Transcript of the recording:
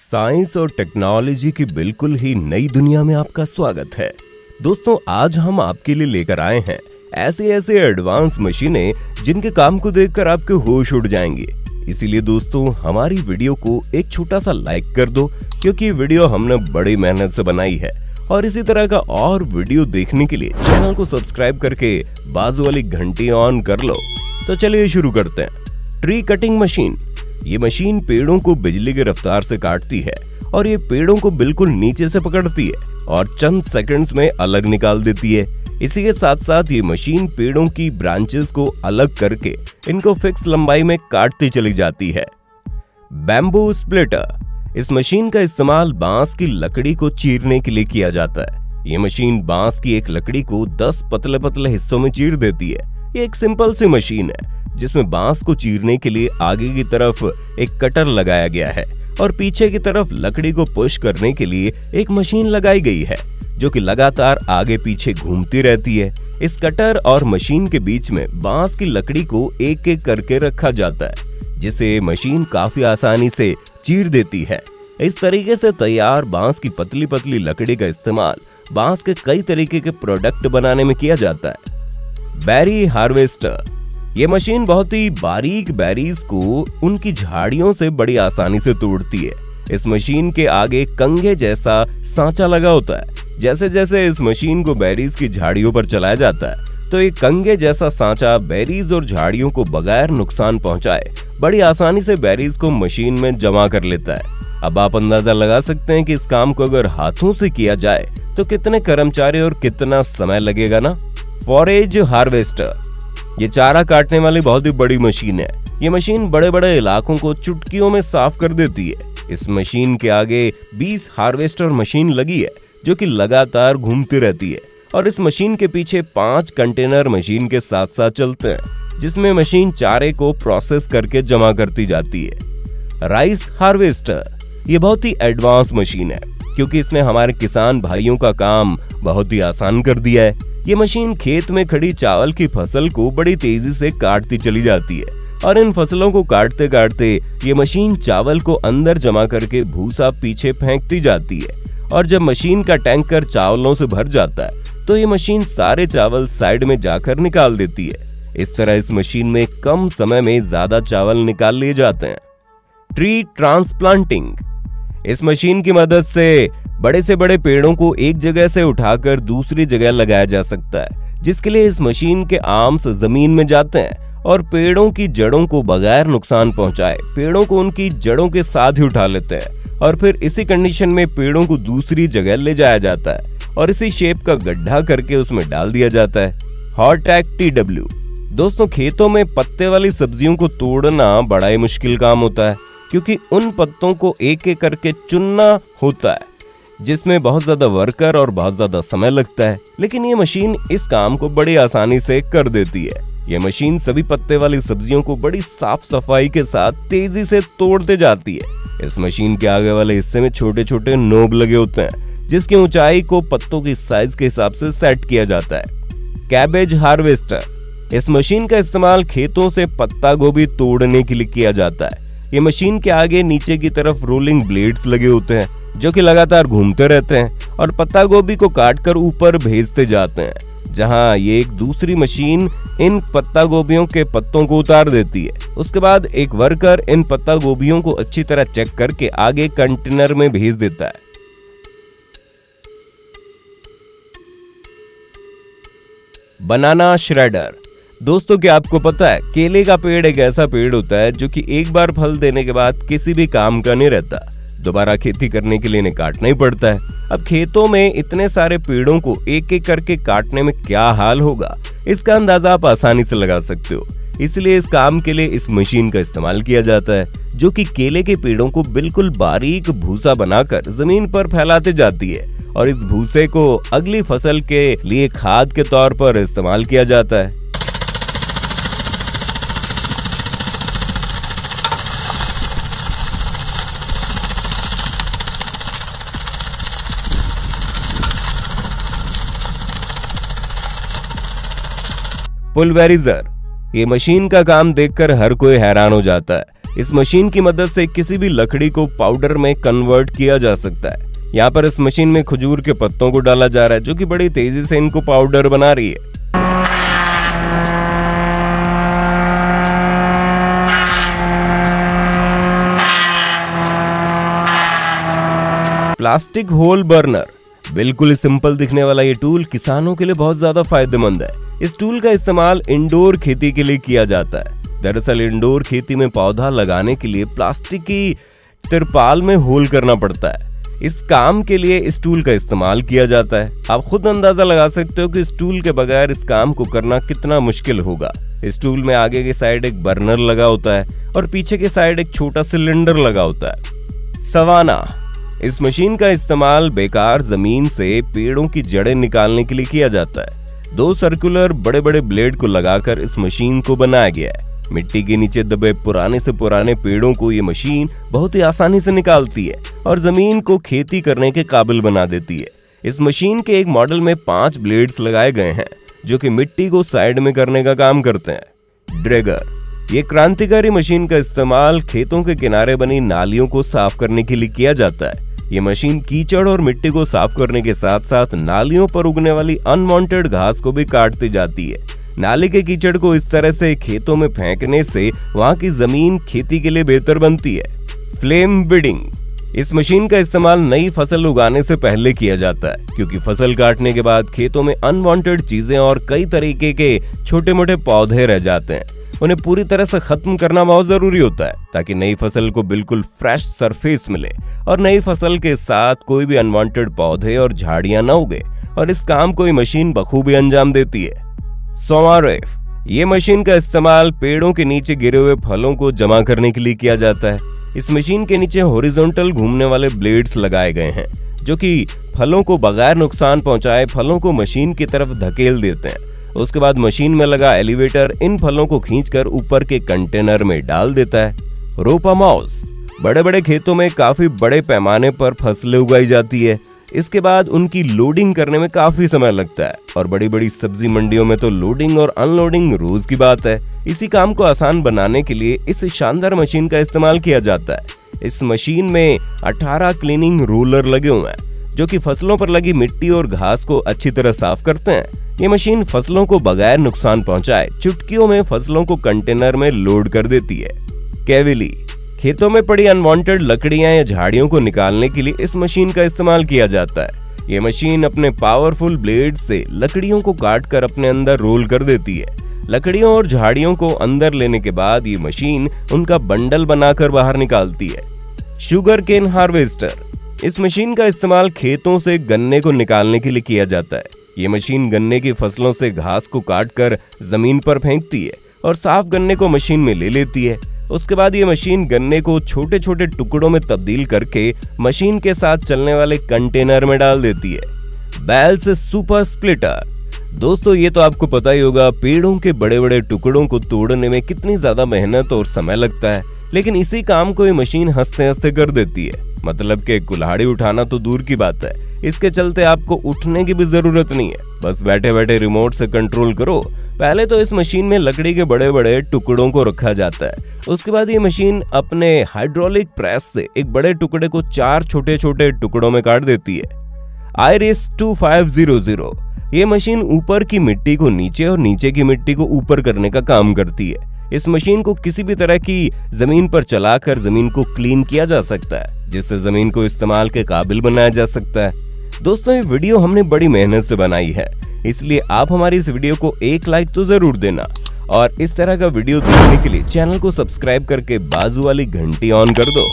Science और technology की बिल्कुल ही नई दुनिया में आपका स्वागत है। दोस्तों, आज हम आपके लिए लेकर आए हैं ऐसे ऐसे एडवांस मशीनें जिनके काम को देखकर आपके होश उड़ जाएंगे। इसीलिए दोस्तों, हमारी वीडियो को एक छोटा सा लाइक कर दो, क्योंकि वीडियो हमने बड़ी मेहनत से बनाई है। और इसी तरह का और वीडियो देखने के लिए चैनल को सब्सक्राइब करके बाजू वाली घंटी ऑन कर लो। तो चलिए शुरू करते हैं। Tree cutting machine. ये मशीन पेड़ों को बिजली की रफ्तार से काटती है और ये पेड़ों को बिल्कुल नीचे से पकड़ती है और चंद सेकंड्स में अलग निकाल देती है। इसी के साथ साथ ये मशीन पेड़ों की ब्रांचेस को अलग करके इनको फिक्स लंबाई में काटती चली जाती है। Bamboo splitter. इस मशीन का इस्तेमाल बांस की लकड़ी को चीरने के लिए किया जाता है। ये मशीन बांस की एक लकड़ी को 10 पतले पतले हिस्सों में चीर देती है। ये एक सिंपल सी मशीन है जिसमें बांस को चीरने के लिए आगे की तरफ एक कटर लगाया गया है और पीछे की तरफ लकड़ी को पुश करने के लिए एक मशीन लगाई गई है जो कि लगातार आगे पीछे घूमती रहती है। इस कटर और मशीन के बीच में बांस की लकड़ी को एक एक करके रखा जाता है, जिसे मशीन काफी आसानी से चीर देती है। इस तरीके से तैयार बांस की पतली पतली लकड़ी का इस्तेमाल बांस के कई तरीके के प्रोडक्ट बनाने में किया जाता है। Berry harvester. ये मशीन बहुत ही बारीक बेरीज को उनकी झाड़ियों से बड़ी आसानी से तोड़ती है। इस मशीन के आगे कंघे जैसा सांचा लगा होता है। जैसे जैसे इस मशीन को बेरीज की झाड़ियों पर चलाया जाता है तो एक कंघे जैसा सांचा बेरीज और झाड़ियों को बगैर नुकसान पहुंचाए बड़ी आसानी से बेरीज को मशीन में जमा कर लेता है। अब आप अंदाजा लगा सकते हैं कि इस काम को अगर हाथों से किया जाए तो कितने कर्मचारी और कितना समय लगेगा ना। Forage harvester. ये चारा काटने वाली बहुत ही बड़ी मशीन है। ये मशीन बड़े बड़े इलाकों को चुटकियों में साफ कर देती है। इस मशीन के आगे 20 हार्वेस्टर मशीन लगी है जो कि लगातार घूमती रहती है और इस मशीन के पीछे 5 कंटेनर मशीन के साथ साथ चलते हैं, जिसमें मशीन चारे को प्रोसेस करके जमा करती जाती है। Rice harvester. ये बहुत ही एडवांस मशीन है क्योंकि इसने हमारे किसान भाइयों का काम बहुत ही आसान कर दिया है। ये मशीन खेत में खड़ी चावल की फसल को बड़ी तेजी से काटती चली जाती है और इन फसलों को काटते काटते ये मशीन चावल को अंदर जमा करके भूसा पीछे फेंकती जाती है और जब मशीन का टैंकर चावलों से भर जाता है तो ये मशीन सारे चावल साइड में जाकर निकाल देती है। इस तरह इस मशीन में कम समय में ज्यादा चावल निकाल लिए जाते हैं। Tree transplanting. इस मशीन की मदद से बड़े पेड़ों को एक जगह से उठाकर दूसरी जगह लगाया जा सकता है, जिसके लिए इस मशीन के आर्म्स जमीन में जाते हैं और पेड़ों की जड़ों को बगैर नुकसान पहुंचाए पेड़ों को उनकी जड़ों के साथ ही उठा लेते हैं और फिर इसी कंडीशन में पेड़ों को दूसरी जगह ले जाया जाता है और इसी शेप का गड्ढा करके उसमें डाल दिया जाता है। हॉर्टेक TW। दोस्तों, खेतों में पत्ते वाली सब्जियों को तोड़ना बड़ा ही मुश्किल काम होता है क्योंकि उन पत्तों को एक एक करके चुनना होता है, जिसमें बहुत ज्यादा वर्कर और बहुत ज्यादा समय लगता है। लेकिन ये मशीन इस काम को बड़ी आसानी से कर देती है। ये मशीन सभी पत्ते वाली सब्जियों को बड़ी साफ सफाई के साथ तेजी से तोड़ते जाती है। इस मशीन के आगे वाले हिस्से में छोटे छोटे नोब लगे होते हैं, जिसकी ऊंचाई को पत्तों की साइज के हिसाब से सेट किया जाता है। Cabbage harvester. इस मशीन का इस्तेमाल खेतों से पत्ता गोभी तोड़ने के लिए किया जाता है। ये मशीन के आगे नीचे की तरफ रोलिंग ब्लेड्स लगे होते हैं जो कि लगातार घूमते रहते हैं और पत्ता गोभी को काटकर ऊपर भेजते जाते हैं, जहां ये एक दूसरी मशीन इन पत्ता गोभियों के पत्तों को उतार देती है। उसके बाद एक वर्कर इन पत्ता गोभियों को अच्छी तरह चेक करके आगे कंटेनर में भेज देता है। बनाना श्रेडर। दोस्तों, क्या आपको पता है केले का पेड़ एक ऐसा पेड़ होता है जो कि एक बार फल देने के बाद किसी भी काम का नहीं रहता, दोबारा खेती करने के लिए इन्हें काटना ही पड़ता है। अब खेतों में इतने सारे पेड़ों को एक एक करके काटने में क्या हाल होगा, इसका अंदाजा आप आसानी से लगा सकते हो। इसलिए इस काम के लिए इस मशीन का इस्तेमाल किया जाता है जो कि केले के पेड़ों को बिल्कुल बारीक भूसा बनाकर जमीन पर फैलाते जाती है और इस भूसे को अगली फसल के लिए खाद के तौर पर इस्तेमाल किया जाता है। पुलवेराइजर। ये मशीन का काम देखकर हर कोई हैरान हो जाता है। इस मशीन की मदद से किसी भी लकड़ी को पाउडर में कन्वर्ट किया जा सकता है। यहाँ पर इस मशीन में खजूर के पत्तों को डाला जा रहा है, जो कि बड़ी तेजी से इनको पाउडर बना रही है। प्लास्टिक होल बर्नर, बिल्कुल सिंपल दिखने वाला ये टूल किसानों के लिए बहुत ज्यादा फायदेमंद है। इस टूल का इस्तेमाल इंडोर खेती के लिए किया जाता है। दरअसल इंडोर खेती में पौधा लगाने के लिए प्लास्टिक की तिरपाल में होल करना पड़ता है। इस काम के लिए इस टूल का इस्तेमाल किया जाता है। आप खुद अंदाजा लगा सकते हो कि इस टूल के बगैर इस काम को करना कितना मुश्किल होगा। इस टूल में आगे की साइड एक बर्नर लगा होता है और पीछे की साइड एक छोटा सिलेंडर लगा होता है। सवाना, इस मशीन का इस्तेमाल बेकार जमीन से पेड़ों की जड़ें निकालने के लिए किया जाता है। 2 सर्कुलर बड़े बड़े ब्लेड को लगाकर इस मशीन को बनाया गया है। मिट्टी के नीचे दबे पुराने से पुराने पेड़ों को ये मशीन बहुत ही आसानी से निकालती है और जमीन को खेती करने के काबिल बना देती है। इस मशीन के एक मॉडल में 5 ब्लेड्स लगाए गए हैं, जो कि मिट्टी को साइड में करने का काम करते हैं। ड्रैगर, ये क्रांतिकारी मशीन का इस्तेमाल खेतों के किनारे बनी नालियों को साफ करने के लिए किया जाता है। ये मशीन कीचड़ और मिट्टी को साफ करने के साथ साथ नालियों पर उगने वाली अनवांटेड घास को भी काटती जाती है। नाली के कीचड़ को इस तरह से खेतों में फेंकने से वहां की जमीन खेती के लिए बेहतर बनती है। फ्लेम बीडिंग, इस मशीन का इस्तेमाल नई फसल उगाने से पहले किया जाता है, क्योंकि फसल काटने के बाद खेतों में अनवांटेड चीजें और कई तरीके के छोटे मोटे पौधे रह जाते हैं। उन्हें पूरी तरह से खत्म करना बहुत जरूरी होता है, ताकि नई फसल को बिल्कुल फ्रेश सरफेस मिले और नई फसल के साथ कोई भी अनवांटेड पौधे और झाड़ियां न उगे, और इस काम को ये मशीन बखूबी अंजाम देती है। सोमारेफ, ये मशीन का इस्तेमाल पेड़ों के नीचे गिरे हुए फलों को जमा करने के लिए किया जाता है। इस मशीन के नीचे हॉरिजॉन्टल घूमने वाले ब्लेड्स लगाए गए हैं, जो कि फलों को बगैर नुकसान पहुंचाए फलों को मशीन की तरफ धकेल देते हैं। उसके बाद मशीन में लगा एलिवेटर इन फलों को खींचकर ऊपर के कंटेनर में डाल देता है। रोपा माउस, बड़े बड़े खेतों में काफी बड़े पैमाने पर फसलें उगाई जाती है। इसके बाद उनकी लोडिंग करने में काफी समय लगता है, और बड़ी बड़ी सब्जी मंडियों में तो लोडिंग और अनलोडिंग रोज की बात है। इसी काम को आसान बनाने के लिए इस शानदार मशीन का इस्तेमाल किया जाता है। इस मशीन में 18 क्लीनिंग रोलर लगे हुए हैं, जो कि फसलों पर लगी मिट्टी और घास को अच्छी तरह साफ करते हैं। ये मशीन फसलों को बगैर नुकसान पहुंचाए चुटकियों में फसलों को कंटेनर में लोड कर देती है। कैविली, खेतों में पड़ी अनवांटेड लकड़ियां या झाड़ियों को निकालने के लिए इस मशीन का इस्तेमाल किया जाता है। ये मशीन अपने पावरफुल ब्लेड से लकड़ियों को काटकर अपने अंदर रोल कर देती है। लकड़ियों और झाड़ियों को अंदर लेने के बाद ये मशीन उनका बंडल बनाकर बाहर निकालती है। शुगर केन हार्वेस्टर, इस मशीन का इस्तेमाल खेतों से गन्ने को निकालने के लिए किया जाता है। ये मशीन गन्ने की फसलों से घास को काटकर जमीन पर फेंकती है और साफ गन्ने को मशीन में ले लेती है। उसके बाद ये मशीन गन्ने को छोटे छोटे टुकड़ों में तब्दील करके मशीन के साथ चलने वाले कंटेनर में डाल देती है। बेल्स सुपर स्प्लिटर, दोस्तों ये तो आपको पता ही होगा, पेड़ों के बड़े बड़े टुकड़ों को तोड़ने में कितनी ज्यादा मेहनत और समय लगता है, लेकिन इसी काम को ये मशीन हंसते हंसते कर देती है। मतलब कि कुल्हाड़ी उठाना तो दूर की बात है, इसके चलते आपको उठने की भी जरूरत नहीं है, बस बैठे बैठे रिमोट से कंट्रोल करो। पहले तो इस मशीन में लकड़ी के बड़े बड़े टुकड़ों को रखा जाता है। उसके बाद ये मशीन अपने हाइड्रोलिक प्रेस से एक बड़े टुकड़े को 4 छोटे छोटे टुकड़ों में काट देती है। आयरिस 2500, ये मशीन ऊपर की मिट्टी को नीचे और नीचे की मिट्टी को ऊपर करने का काम करती है। इस मशीन को किसी भी तरह की जमीन पर चलाकर जमीन को क्लीन किया जा सकता है, जिससे जमीन को इस्तेमाल के काबिल बनाया जा सकता है। दोस्तों ये वीडियो हमने बड़ी मेहनत से बनाई है, इसलिए आप हमारी इस वीडियो को एक लाइक तो जरूर देना, और इस तरह का वीडियो देखने के लिए चैनल को सब्सक्राइब करके बाजू वाली घंटी ऑन कर दो।